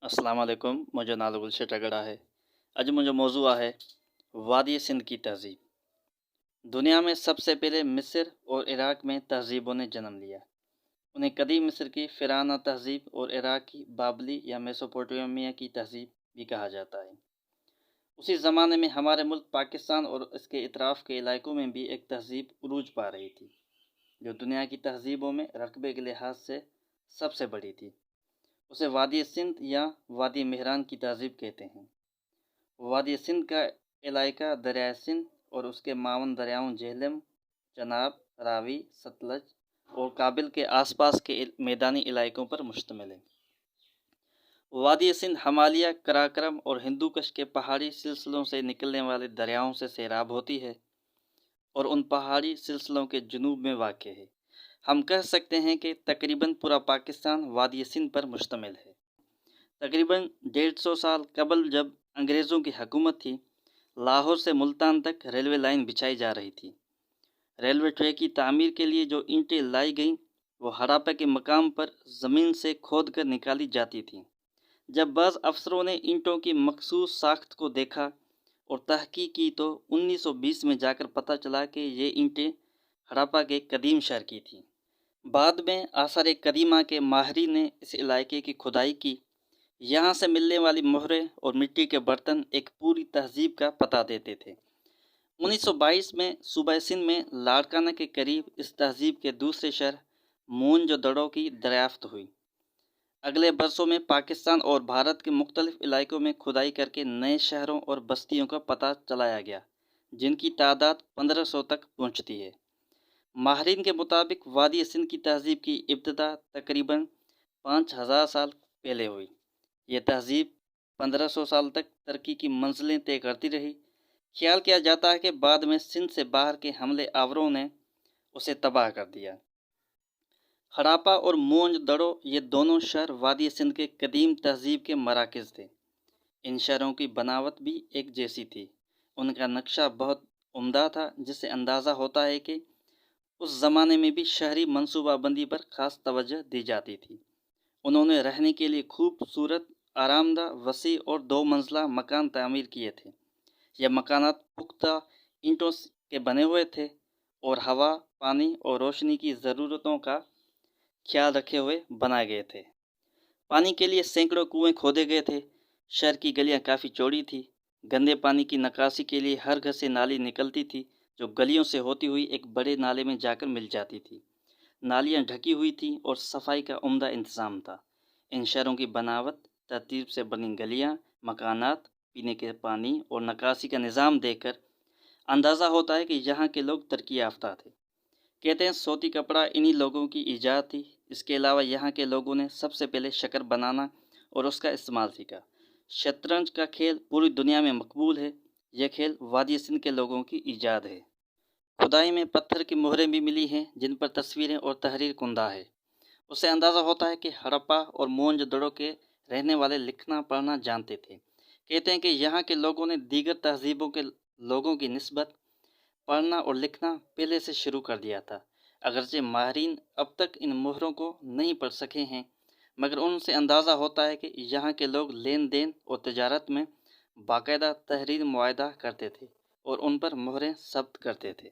السلام علیکم. مجھے نالو گلشت ٹگڑا ہے. اج مجھے موضوع ہے وادی سندھ کی تہذیب. دنیا میں سب سے پہلے مصر اور عراق میں تہذیبوں نے جنم لیا. انہیں قدیم مصر کی فرعونہ تہذیب اور عراق کی بابلی یا میسوپوٹیمیا کی تہذیب بھی کہا جاتا ہے. اسی زمانے میں ہمارے ملک پاکستان اور اس کے اطراف کے علاقوں میں بھی ایک تہذیب عروج پا رہی تھی جو دنیا کی تہذیبوں میں رقبے کے لحاظ سے سب سے بڑی تھی. اسے وادی سندھ یا وادی مہران کی تہذیب کہتے ہیں. وادی سندھ کا علاقہ دریائے سندھ اور اس کے معاون دریاؤں جہلم، چناب، راوی، ستلج اور کابل کے آس پاس کے میدانی علاقوں پر مشتمل ہے. وادی سندھ ہمالیہ، قراقرم اور ہندوکش کے پہاڑی سلسلوں سے نکلنے والے دریاؤں سے سیراب ہوتی ہے اور ان پہاڑی سلسلوں کے جنوب میں واقع ہے. ہم کہہ سکتے ہیں کہ تقریباً پورا پاکستان وادی سندھ پر مشتمل ہے. تقریباً 150 سال قبل جب انگریزوں کی حکومت تھی، لاہور سے ملتان تک ریلوے لائن بچھائی جا رہی تھی. ریلوے ٹریک کی تعمیر کے لیے جو اینٹیں لائی گئیں وہ ہڑاپا کے مقام پر زمین سے کھود کر نکالی جاتی تھیں. جب بعض افسروں نے اینٹوں کی مخصوص ساخت کو دیکھا اور تحقیق کی تو 1920 میں جا کر پتہ چلا کہ یہ اینٹیں ہڑاپا کے قدیم شہر کی تھیں. بعد میں آثار قدیمہ کے ماہرین نے اس علاقے کی کھدائی کی. یہاں سے ملنے والی مہریں اور مٹی کے برتن ایک پوری تہذیب کا پتہ دیتے تھے. 1922 میں صوبہ سندھ میں لاڑکانہ کے قریب اس تہذیب کے دوسرے شہر مونج دڑو کی دریافت ہوئی. اگلے برسوں میں پاکستان اور بھارت کے مختلف علاقوں میں کھدائی کر کے نئے شہروں اور بستیوں کا پتہ چلایا گیا جن کی تعداد 1500 تک پہنچتی ہے. ماہرین کے مطابق وادی سندھ کی تہذیب کی ابتدا تقریباً 5000 سال پہلے ہوئی. یہ تہذیب 1500 سال تک ترقی کی منزلیں طے کرتی رہی. خیال کیا جاتا ہے کہ بعد میں سندھ سے باہر کے حملے آوروں نے اسے تباہ کر دیا. ہڑاپا اور مونج دڑو یہ دونوں شہر وادی سندھ کے قدیم تہذیب کے مراکز تھے. ان شہروں کی بناوٹ بھی ایک جیسی تھی. ان کا نقشہ بہت عمدہ تھا جس سے اندازہ ہوتا ہے کہ اس زمانے میں بھی شہری منصوبہ بندی پر خاص توجہ دی جاتی تھی. انہوں نے رہنے کے لیے خوبصورت، آرام دہ، وسیع اور 2 منزلہ مکان تعمیر کیے تھے. یہ مکانات پختہ اینٹوں کے بنے ہوئے تھے اور ہوا، پانی اور روشنی کی ضرورتوں کا خیال رکھے ہوئے بنائے گئے تھے. پانی کے لیے سینکڑوں کنویں کھودے گئے تھے. شہر کی گلیاں کافی چوڑی تھیں. گندے پانی کی نکاسی کے لیے ہر گھر سے نالی نکلتی تھی جو گلیوں سے ہوتی ہوئی ایک بڑے نالے میں جا کر مل جاتی تھی. نالیاں ڈھکی ہوئی تھیں اور صفائی کا عمدہ انتظام تھا. ان شہروں کی بناوٹ، ترتیب سے بنی گلیاں، مکانات، پینے کے پانی اور نکاسی کا نظام دیکھ کر اندازہ ہوتا ہے کہ یہاں کے لوگ ترقی یافتہ تھے. کہتے ہیں سوتی کپڑا انہی لوگوں کی ایجاد تھی. اس کے علاوہ یہاں کے لوگوں نے سب سے پہلے شکر بنانا اور اس کا استعمال سیکھا. شطرنج کا کھیل پوری دنیا میں مقبول ہے. یہ کھیل وادی سندھ کے لوگوں کی ایجاد ہے. کھدائی میں پتھر کی مہریں بھی ملی ہیں جن پر تصویریں اور تحریر کندہ ہے. اس سے اندازہ ہوتا ہے کہ ہڑپا اور مونج دڑو کے رہنے والے لکھنا پڑھنا جانتے تھے. کہتے ہیں کہ یہاں کے لوگوں نے دیگر تہذیبوں کے لوگوں کی نسبت پڑھنا اور لکھنا پہلے سے شروع کر دیا تھا. اگرچہ ماہرین اب تک ان مہروں کو نہیں پڑھ سکے ہیں مگر ان سے اندازہ ہوتا ہے کہ یہاں کے لوگ لین دین اور تجارت میں باقاعدہ تحریر معاہدہ کرتے تھے اور ان پر مہریں ثبت کرتے تھے.